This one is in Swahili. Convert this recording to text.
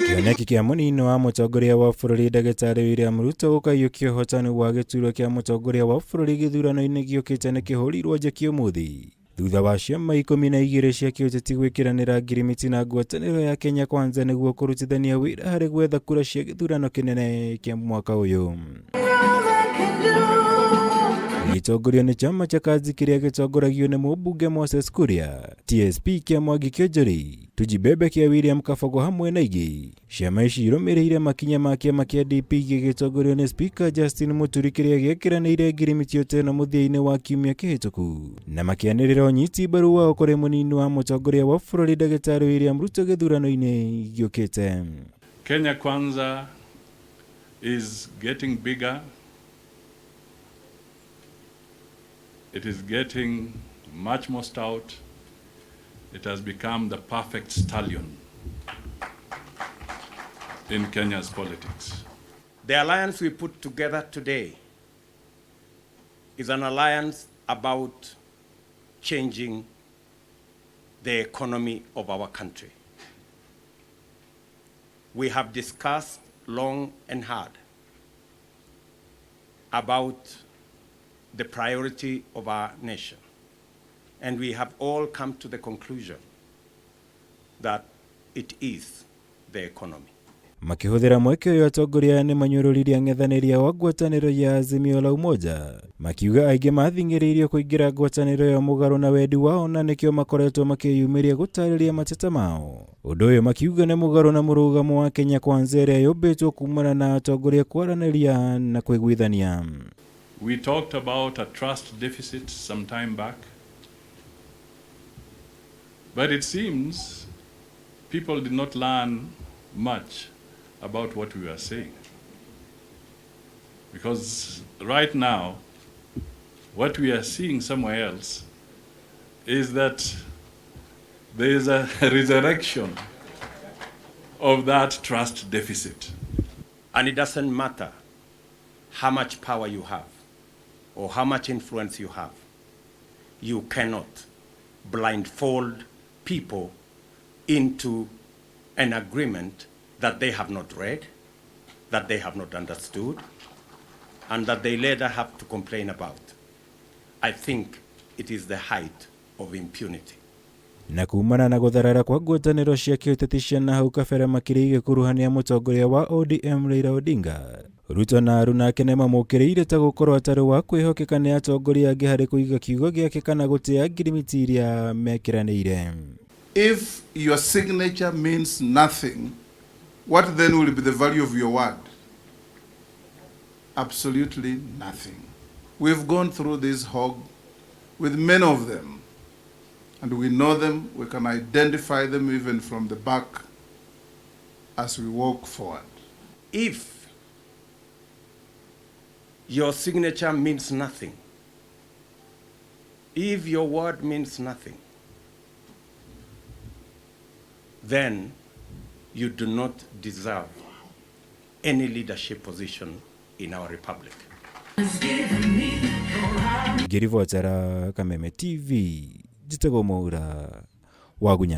Kĩoneki kĩa Munini wa mutongoria wa bururi Dr William Ruto gũkaiyũkia ũhotani wa gĩturwa kĩa mutongoria wa bururi githurano-ini gĩũkĩte nĩ kĩhũrirwo njeki umuthi thutha wa ciama 12 cia kiuteti gwĩkĩranĩra ngirimiti na ngwatanĩro ya Kenya Kwanza nĩguo kũrutithania wĩra harĩ gwetha kura cia gĩthurano kĩnene kĩa mwaka ũyũ. Gĩtongorio nĩ Ciama cha kazi kĩrĩa gĩtongoragio nĩ mũmbunge Moses Kuria, TSP kĩa Mwangi Kĩonjori, Tujibebe kĩa William Kabogo hamwe na ingĩ. Ciama ici irũmĩrĩire makinya ma kĩama kĩa DP gĩgĩtongorio nĩ Speaker Justin Muturi kĩrĩa gĩekĩranĩire ngirimiti ũteno mũthia-inĩ wa kiumia kĩhĩtũku na makĩanĩrĩra ũnyiti mbaru wao kũrĩ mũnini wa mutongoria wa bururi Dr William Ruto gĩthurano-inĩ gĩũkĩte. Kenya Kwanza is getting bigger. It is getting much more stout. It has become the perfect stallion in Kenya's politics. The alliance we put together today is an alliance about changing the economy of our country. We have discussed long and hard about the priority of our nation. And we have all come to the conclusion that it is the economy. Makĩhũthĩra mweke ũyũ atongoria nĩ manyũrũririe ang'ethanĩria wa ngwatanĩro ya Azimio la Umoja, makiuga aingĩ mathingĩrĩirio kũingĩra ngwatanĩro ya mũgarũ na wendi wao na nĩkĩo makoretwo makĩyumĩria gũtarĩria mateta mao. Ũndũ ũyũ makiuga nĩ mũgarũ na mũrũgamo wa Kenya Kwanza ĩrĩa yũmbĩtwo kumana na atongoria kwaranĩria na kwĩguithania. We talked about a trust deficit some time back, but it seems people did not learn much about what we were saying. Because right now, what we are seeing somewhere else is that there is a resurrection of that trust deficit. And it doesn't matter how much power you have or how much influence you have. You cannot blindfold people into an agreement that they have not read, that they have not understood, and that they later have to complain about. I think it is the height of impunity. Na kumana na gũtharara kwa ngwatanĩro cia kiuteti cia na hau kabere makĩria igĩkuruhania mutongoria wa ODM Raila Odinga, Ruto na Aruna ake nĩ mamũkĩrĩire ta gũkorwo atarĩ wa kwĩhokeka nĩ atongoria angĩ harĩ kũiga kiugo gĩake kana gũtĩa ngirimiti iria mekĩranĩire. If your signature means nothing, what then will be the value of your word? Absolutely nothing. We've gone through this hog with many of them, and we know them, we can identify them even from the back as we walk forward. If your signature means nothing, if your word means nothing, then you do not deserve any leadership position in our republic. Ngĩribotera Kameme TV, Jitego Mwaura, Wagunya.